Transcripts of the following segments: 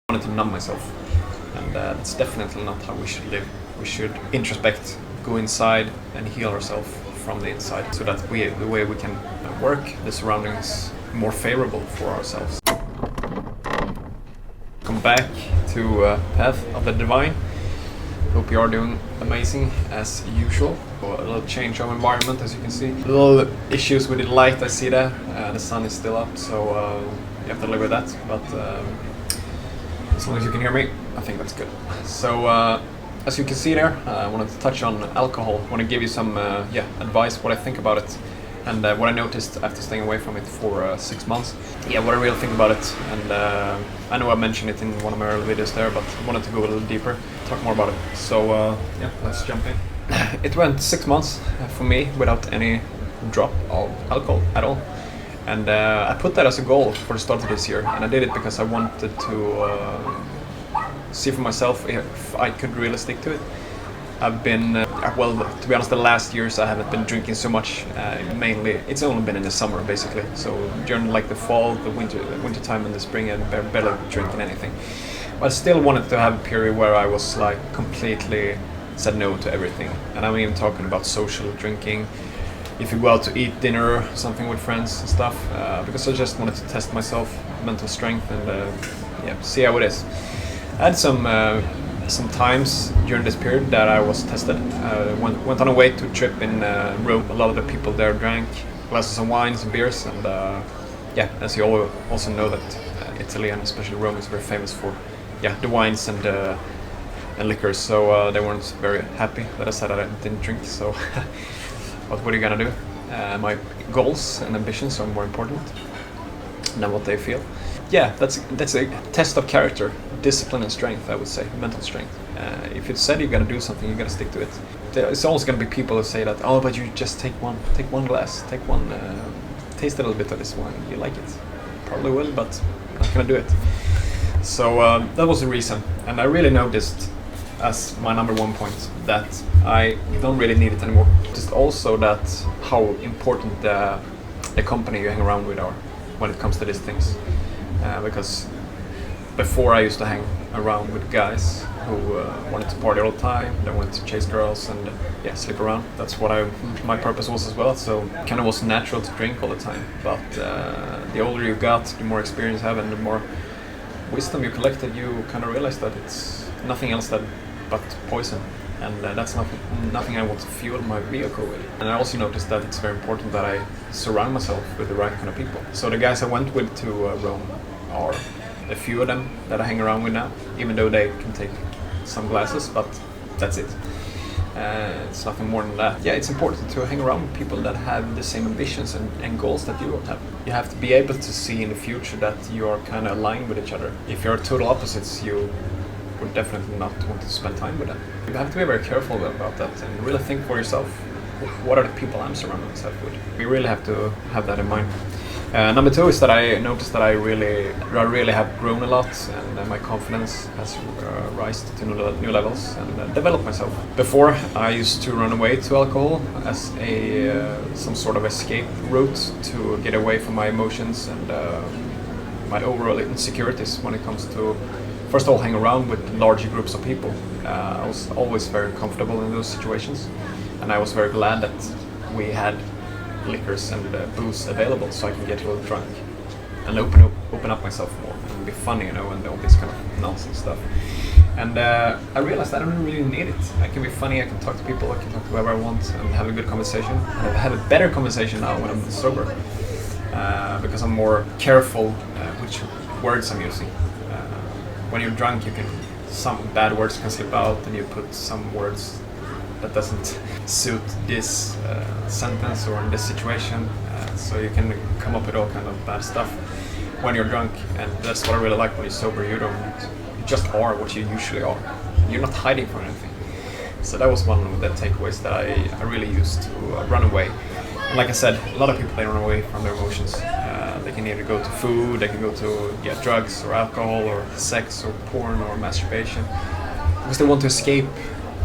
I wanted to numb myself, and that's definitely not how we should live. We should introspect, go inside, and heal ourselves from the inside, so that the way we can work the surroundings more favorable for ourselves. Come back to Path of the Divine. Hope you are doing amazing as usual. A little change of environment, as you can see. Little issues with the light, I see there. The sun is still up, so you have to live with that. But as long as you can hear me, I think that's good. So as you can see there, I wanted to touch on alcohol. I want to give you some advice, what I think about it, and what I noticed after staying away from it for 6 months. Yeah, what I really think about it, and I know I mentioned it in one of my early videos there, but I wanted to go a little deeper, talk more about it. So let's jump in. It went 6 months for me without any drop of alcohol at all. And I put that as a goal for the start of this year, and I did it because I wanted to see for myself if I could really stick to it. I've been, to be honest, the last years I haven't been drinking so much. Mainly, it's only been in the summer, basically. So during like the fall, the winter time, and the spring, I barely drinking anything. But I still wanted to have a period where I was like completely said no to everything, and I'm even talking about social drinking. If you go out to eat dinner or something with friends and stuff, because I just wanted to test myself, mental strength, and see how it is. I had some times during this period that I was tested. Went on a way to a trip in Rome. A lot of the people there drank glasses of wines and beers, and as you all also know that Italy, and especially Rome, is very famous for the wines and liquors. So they weren't very happy that I said that I didn't drink. So what are you gonna do? My goals and ambitions are more important than what they feel. Yeah, that's a test of character, discipline, and strength. I would say mental strength. If you said you're gonna do something, you're gonna stick to it. There's always gonna be people who say that, oh, but you just take one glass, taste a little bit of this wine. You like it? Probably will, but I'm not gonna do it. So that was the reason, and I really noticed as my number one point that I don't really need it anymore. Just also that how important the company you hang around with are when it comes to these things. Because before I used to hang around with guys who wanted to party all the time, they wanted to chase girls and sleep around. That's what my purpose was as well. So it kind of was natural to drink all the time. But the older you got, the more experience you have, and the more wisdom you collected, you kind of realize that it's nothing else but poison, and that's nothing I want to fuel my vehicle with. And I also noticed that it's very important that I surround myself with the right kind of people. So the guys I went with to Rome are a few of them that I hang around with now, even though they can take some glasses, but that's it. It's nothing more than that. Yeah, it's important to hang around with people that have the same ambitions and goals that you have. You have to be able to see in the future that you are kind of aligned with each other. If you're total opposites, you would definitely not want to spend time with them. You have to be very careful about that and really think for yourself, what are the people I'm surrounding myself with? We really have to have that in mind. Number two is that I noticed that I really have grown a lot, and my confidence has risen to new levels and developed myself. Before, I used to run away to alcohol as some sort of escape route to get away from my emotions and my overall insecurities when it comes to, first of all, hang around with larger groups of people. I was always very comfortable in those situations, and I was very glad that we had liquors and booze available, so I can get a little drunk and open up myself more and be funny, and all this kind of nonsense stuff. And I realized I don't really need it. I can be funny, I can talk to people, I can talk to whoever I want and have a good conversation. And I have a better conversation now when I'm sober, because I'm more careful which words I'm using. When you're drunk, some bad words can slip out, and you put some words that doesn't suit this sentence or in this situation, so you can come up with all kind of bad stuff when you're drunk. And that's what I really like when you're sober. You just are what you usually are. You're not hiding from anything. So that was one of the takeaways that I really used to run away. And like I said, a lot of people, they run away from their emotions. They can either go to food, they can go to drugs or alcohol or sex or porn or masturbation, because they want to escape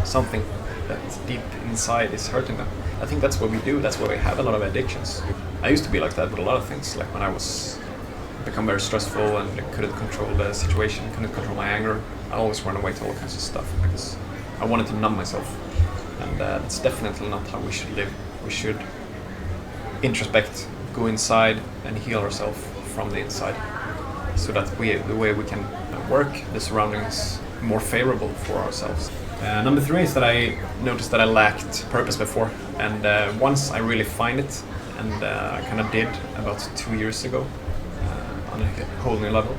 something that deep inside is hurting them. I think that's what we do. That's why we have a lot of addictions. I used to be like that with a lot of things. Like when I was become very stressful and couldn't control the situation, couldn't control my anger. I always run away to all kinds of stuff because I wanted to numb myself. And that's definitely not how we should live. We should introspect, go inside and heal ourselves from the inside, so that the way we can work the surroundings more favorable for ourselves. Number 3 is that I noticed that I lacked purpose before, and once I really find it, and I kind of did about 2 years ago on a whole new level,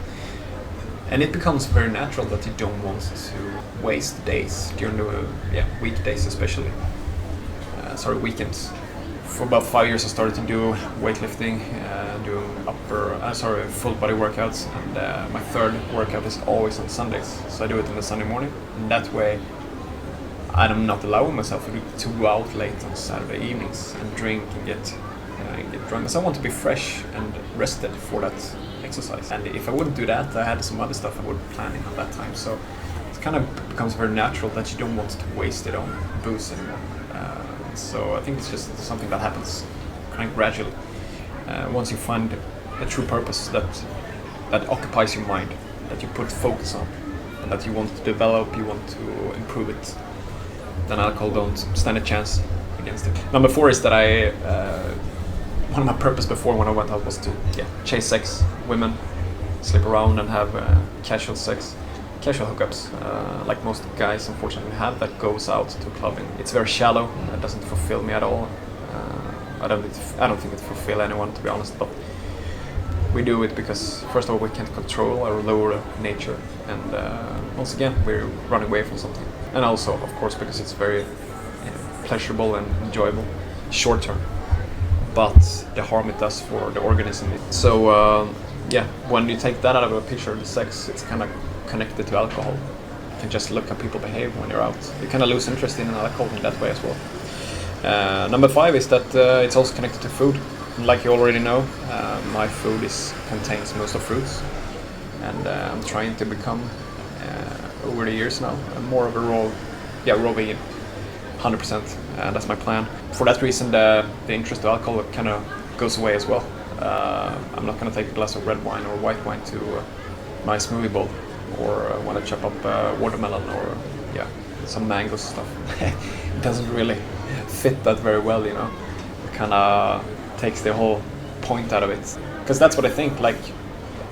and it becomes very natural that you don't want to waste days during the weekdays, especially weekends. For about 5 years I started to do weightlifting, doing full body workouts, and my third workout is always on Sundays, so I do it on the Sunday morning, and that way I'm not allowing myself to go out late on Saturday evenings and drink and get drunk, because I want to be fresh and rested for that exercise. And if I wouldn't do that, I had some other stuff I would plan in at that time, so it kind of becomes very natural that you don't want to waste it on booze anymore. So I think it's just something that happens kind of gradually. Once you find a true purpose that occupies your mind, that you put focus on, and that you want to develop, you want to improve it, then alcohol don't stand a chance against it. Number 4 is that one of my purpose before when I went out was to chase sex, women, sleep around and have casual sex. Casual hookups, like most guys unfortunately have, that goes out to clubbing. It's very shallow, it doesn't fulfill me at all. I don't think it fulfills anyone, to be honest, but we do it because first of all we can't control our lower nature, and once again we're running away from something. And also of course because it's very pleasurable and enjoyable short term, but the harm it does for the organism. So when you take that out of a picture, the sex, it's kind of connected to alcohol. You can just look how people behave when you're out. You kind of lose interest in alcohol in that way as well. Number 5 is that it's also connected to food. Like you already know, my food contains most of fruits, and I'm trying to become over the years now more of a raw vegan, 100%, and that's my plan. For that reason, the interest to alcohol kind of goes away as well. I'm not going to take a glass of red wine or white wine to my smoothie bowl, or want to chop up watermelon or some mango stuff. It doesn't really fit that very well, you know. It kind of takes the whole point out of it. Because that's what I think, like,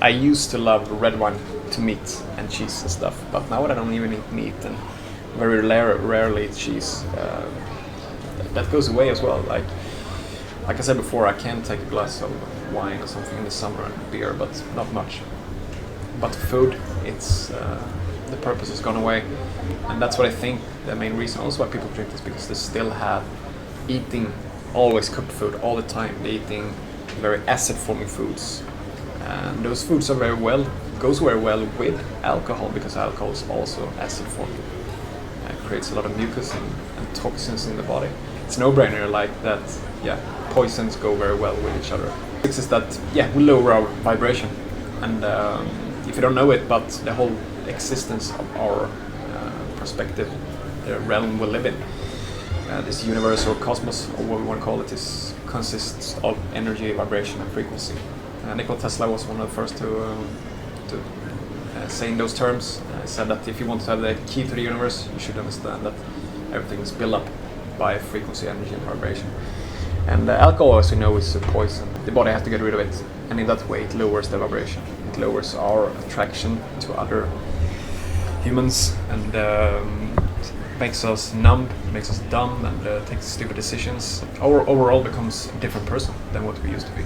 I used to love red wine to meat and cheese and stuff, but now I don't even eat meat and very rarely eat cheese. That goes away as well. Like I said before, I can take a glass of wine or something in the summer and beer, but not much. But food, it's the purpose has gone away, and that's what I think the main reason also why people drink this, because they still have eating always cooked food all the time. They're eating very acid forming foods, and those foods goes very well with alcohol, because alcohol is also acid forming. It creates a lot of mucus and toxins in the body. It's no brainer like that. Poisons go very well with each other. It's just that we lower our vibration, and if you don't know it, but the whole existence of our perspective, the realm we live in, this universe or cosmos, or what we want to call it, consists of energy, vibration, and frequency. Nikola Tesla was one of the first to say in those terms. Said that if you want to have the key to the universe, you should understand that everything is built up by frequency, energy, and vibration. And alcohol, as you know, is a poison. The body has to get rid of it, and in that way it lowers the vibration. It lowers our attraction to other humans, and makes us numb, makes us dumb, and takes stupid decisions. Our overall becomes a different person than what we used to be.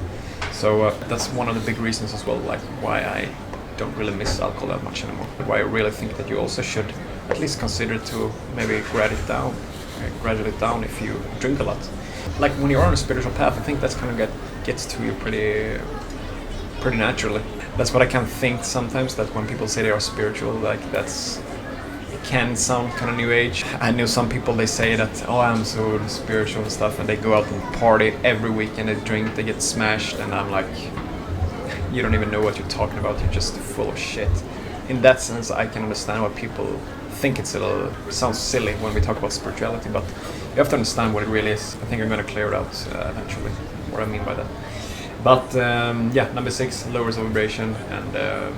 So that's one of the big reasons as well, like why I don't really miss alcohol that much anymore. Why I really think that you also should at least consider to maybe gradually down if you drink a lot. Like when you're on a spiritual path, I think that's kind of gets to you pretty naturally. That's what I can think sometimes, that when people say they are spiritual, like it can sound kind of new age. I know some people, they say that, oh, I'm so spiritual and stuff, and they go out and party every weekend, they drink, they get smashed, and I'm like, you don't even know what you're talking about, you're just full of shit. In that sense, I can understand why people think it sounds silly when we talk about spirituality, but you have to understand what it really is. I think I'm going to clear it out eventually, what I mean by that. But yeah, number 6 lowers the vibration, and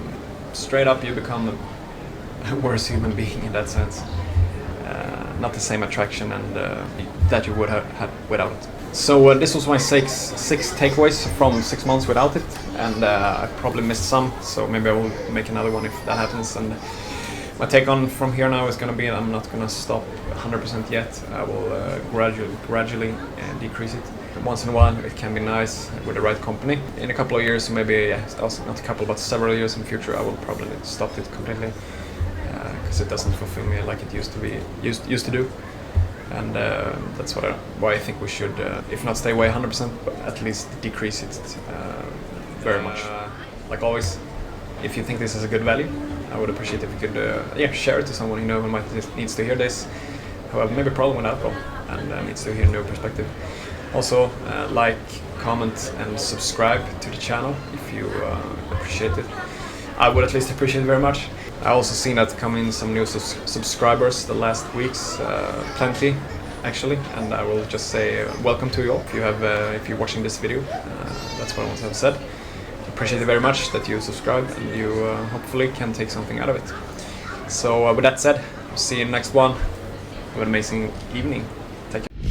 straight up you become a worse human being in that sense. Not the same attraction and that you would have had without it. So this was my six takeaways from 6 months without it, and I probably missed some, so maybe I will make another one if that happens. And my take on from here now is going to be, I'm not going to stop 100% yet. I will gradually decrease it. Once in a while it can be nice with the right company. In a couple of years, maybe also not a couple but several years in the future, I will probably stop it completely, because it doesn't fulfill me like it used to do. And that's why I think we should, if not stay away 100%, but at least decrease it very much. Like always, if you think this is a good value, I would appreciate if you could share it to someone you know who needs to hear this, who have maybe a problem with alcohol and needs to hear a new perspective. Also, like, comment and subscribe to the channel if you appreciate it. I would at least appreciate it very much. I also seen that come in some new subscribers the last weeks, plenty actually, and I will just say welcome to you all. If you're watching this video, that's what I want to have said. Appreciate it very much that you subscribe, and you hopefully can take something out of it. So with that said, see you in the next one. Have an amazing evening. Take care.